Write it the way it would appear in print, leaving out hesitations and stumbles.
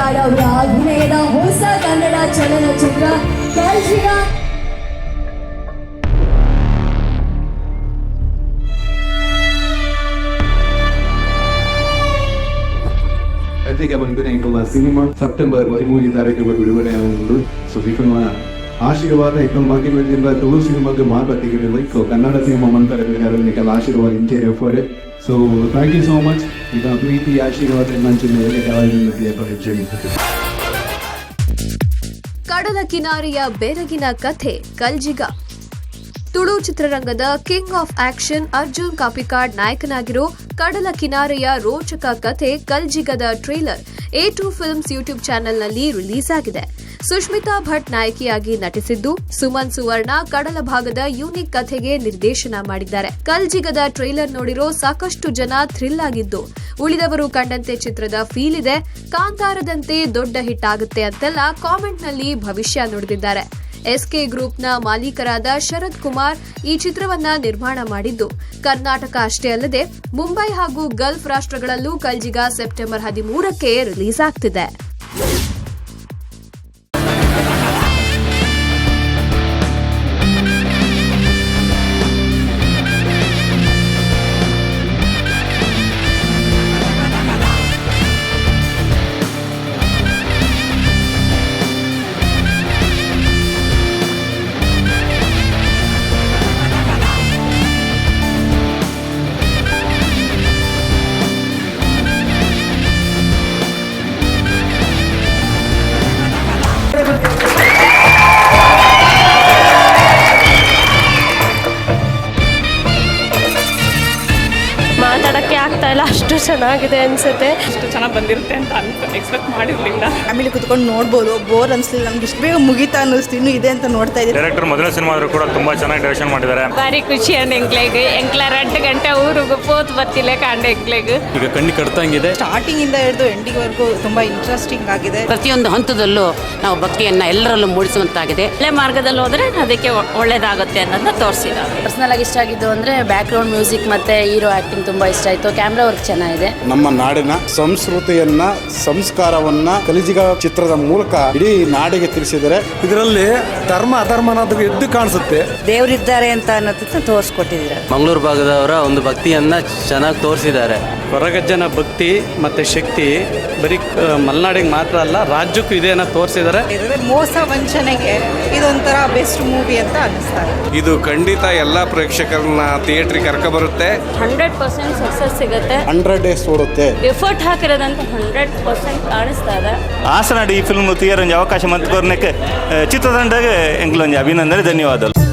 ನಾಡಿಯಾಡ್ ಅವರ ಅಭಿನಯದ ಹೊಸ ಕನ್ನಡ ಚಲನಚಿತ್ರ ಕಲ್ಜಿಗ. ಅತಿಗೆ ಬಂದಿರುವ ಸಿನಿಮಾ ಸೆಪ್ಟೆಂಬರ್ 13 ತಾರೀಕಿಗೆ ಬಿಡುಗಡೆಯಾಗುವುದು. ಸೊ ಸಿನಿಮಾ ಆಶೀರ್ವಾದ ಬಾಕಿ ಬೆಳೆದಿರುವ ತುಳು ಸಿನಿಮಾಗೆ ಮಾರ್ಪಟ್ಟಿಗೆ ಲೈಕ್ ಕನ್ನಡ ಸಿನಿಮಾ ಮಂತರಕ್ಕೆ ಆಶೀರ್ವಾದ interior for it. So thank you so much. ಈಗ ಪ್ರೀತಿ ಆಶೀರ್ವಾದ ಕಡಲ ಕಿನಾರೆಯ ಬೆರಗಿನ ಕಥೆ ಕಲ್ಜಿಗ. ತುಳು ಚಿತ್ರರಂಗದ king of action Arjun Kapikad ನಾಯಕನಾಗಿರೋ ಕಡಲ ಕಿನಾರೆಯ ರೋಚಕ ಕಥೆ ಕಲ್ಜಿಗದ ಟ್ರೇಲರ್ A2 ಫಿಲ್ಮ್ಸ್ ಯೂಟ್ಯೂಬ್ ಚಾನೆಲ್ನಲ್ಲಿ ರಿಲೀಸ್ ಆಗಿದೆ. ಸುಷ್ಮಿತಾ ಭಟ್ ನಾಯಕಿಯಾಗಿ ನಟಿಸಿದ್ದು, ಸುಮನ್ ಸುವರ್ಣ ಕಡಲ ಭಾಗದ ಯೂನಿಕ್ ಕಥೆಗೆ ನಿರ್ದೇಶನ ಮಾಡಿದ್ದಾರೆ. ಕಲ್ಜಿಗದ ಟ್ರೇಲರ್ ನೋಡಿರೋ ಸಾಕಷ್ಟು ಜನ ಥ್ರಿಲ್ ಆಗಿದ್ದು, ಉಳಿದವರು ಕಂಡಂತೆ ಚಿತ್ರದ ಫೀಲ್ ಇದೆ, ಕಾಂತಾರದಂತೆ ದೊಡ್ಡ ಹಿಟ್ ಆಗುತ್ತೆ ಅಂತೆಲ್ಲ ಕಾಮೆಂಟ್ನಲ್ಲಿ ಭವಿಷ್ಯ ನುಡಿದಿದ್ದಾರೆ. SK ಗ್ರೂಪ್ನ ಮಾಲೀಕರಾದ ಶರದ್ ಕುಮಾರ್ ಈ ಚಿತ್ರವನ್ನ ನಿರ್ಮಾಣ ಮಾಡಿದ್ದು, ಕರ್ನಾಟಕ ಅಷ್ಟೇ ಅಲ್ಲದೆ ಮುಂಬೈ ಹಾಗೂ ಗಲ್ಫ್ ರಾಷ್ಟ್ರಗಳಲ್ಲೂ ಕಲ್ಜಿಗ ಸೆಪ್ಟೆಂಬರ್ 13ಕ್ಕೆ ರಿಲೀಸ್ ಆಗ್ತಿದೆ. ಮಾತಾಡಕ್ಕೆ ಆಗ್ತಾ ಇಲ್ಲ, ಅಷ್ಟು ಚೆನ್ನಾಗಿದೆ ಅನ್ಸುತ್ತೆ. ಅಷ್ಟು ಚೆನ್ನಾಗಿ ಬಂದಿರುತ್ತೆ ಅಂತ ಎಕ್ಸ್ಪೆಕ್ಟ್ ಮಾಡಿರಲಿಲ್ಲ. ಫ್ಯಾಮಿಲಿ ಕುತ್ಕೊಂಡು ನೋಡ್ಬೋದು, ಬೋರ್ ಅನ್ಸಲಿಲ್ಲ. ನಮ್ಗೆ ಇಷ್ಟು ಬೇಗ ಮುಗಿತಾ ಅನ್ನಿಸ್ತು, ಇನ್ನೂ ಇದೆ ಅಂತ ನೋಡ್ತಾ ಇದ್ದೀವಿ. ಡೈರೆಕ್ಟರ್ ಮೊದಲ ಸಿನಿಮಾ ಆದರೂ ಕೂಡ ತುಂಬಾ ಚೆನ್ನಾಗಿ ಡೈರೆಕ್ಷನ್ ಮಾಡಿದ್ದಾರೆ. ಬಾರಿ ಖುಷಿ ಅಂಡ್ ಎಂಕ್ಲ 2 ಗಂಟೆ ಊರಿಗೆ ಪೋತ್ ಬರ್ತಿಲ್ಲ ಕಾಂಡೆ ಎಂಕ್ಲೆಗ್. ಈಗ ಕಣ್ಣಿ ಕಟ್ತಂಗಿದೆ. ಸ್ಟಾರ್ಟಿಂಗ್ ಇಂದ ಹಿಡಿದು ಎಂಡಿಂಗ್ವರೆಗೂ ತುಂಬಾ ಇಂಟ್ರೆಸ್ಟಿಂಗ್ ಆಗಿದೆ. ಪ್ರತಿಯೊಂದು ಹಂತದಲ್ಲೂ ನಾವು ಭಕ್ತಿಯನ್ನ ಎಲ್ಲರಲ್ಲೂ ಮೂಡಿಸುವಂತಾಗಿದೆ. ಒಳ್ಳೆ ಮಾರ್ಗದಲ್ಲಿ ಹೋದ್ರೆ ಅದಕ್ಕೆ ಒಳ್ಳೇದಾಗುತ್ತೆ ಅನ್ನೋದನ್ನ ತೋರಿಸಿದ್ದಾರೆ. ಪರ್ಸನಲ್ ಆಗಿ ಇಷ್ಟ ಆಗಿದ್ದು ಅಂದ್ರೆ ಬ್ಯಾಕ್ ಗ್ರೌಂಡ್ ಮ್ಯೂಸಿಕ್ ಮತ್ತೆ ಹೀರೋ ಆಕ್ಟಿಂಗ್ ತುಂಬಾ ಇಷ್ಟ ಆಯ್ತು. ಕ್ಯಾಮ್ರಾ ವರ್ಕ್ ಚೆನ್ನಾಗಿದೆ. ನಮ್ಮ ನಾಡಿನ ಸಂಸ್ಕೃತಿಯನ್ನ ಸಂಸ್ಕಾರವನ್ನ ಕಲಿಜಿಗ ಚಿತ್ರದ ಮೂಲಕ ಇಡೀ ನಾಡಿಗೆ ತಿಳಿಸಿದರೆ ಇದರಲ್ಲಿ ಧರ್ಮ ಅಧರ್ಮ ಅನ್ನೋದು ಎದ್ದು ಕಾಣಿಸುತ್ತೆ. ದೇವರಿದ್ದಾರೆ ಅಂತ ಅನ್ನೋದನ್ನ ತೋರಿಸ್ಕೊಟ್ಟಿದ್ದಾರೆ. ಮಂಗಳೂರು ಭಾಗದವರ ಒಂದು ಭಕ್ತಿಯನ್ನ ಚೆನ್ನಾಗಿ ತೋರಿಸಿದ್ದಾರೆ. ಕೊರಗಜ್ಜನ ಭಕ್ತಿ ಮತ್ತೆ ಶಕ್ತಿ ಬರೀ ಮಲೆನಾಡಿಗೆ ಮಾತ್ರ ಅಲ್ಲ, ರಾಜ್ಯಕ್ಕೂ ಇದೆ ಅನ್ನೋ ತೋರಿಸಿದ್ದಾರೆ. ಮೋಸ ವಂಚನೆಗೆ ಇದೊಂಥರ ಬೆಸ್ಟ್ ಮೂವಿ ಅಂತ ಅನ್ನಿಸ್ತಾರೆ. ಇದು ಖಂಡಿತ ಎಲ್ಲ ಪ್ರೇಕ್ಷಕರನ್ನ ಥಿಯೇಟ್ರಿಗೆ ಕರ್ಕೊಬರುತ್ತೆ. 100% ಸಕ್ಸಸ್ ಸಿಗುತ್ತೆ. 100 days ಓಡುತ್ತೆ. ಎಫರ್ಟ್ ಹಾಕಿರೋದಂತ 100% ಕಾಣಿಸ್ತಾ ಇದೆ. ಆಸನಾಡಿ ಈ ಫಿಲ್ಮ್ ತೀಯರಂಜ ಅವಕಾಶ ಮಂತ್ಕೋರ್ನಕ್ಕೆ ಚಿತ್ರತಂಡಗೆ ಎಂಕ್ಲೊಂಜಿ ಅಭಿನಂದನೆ, ಧನ್ಯವಾದಗಳು.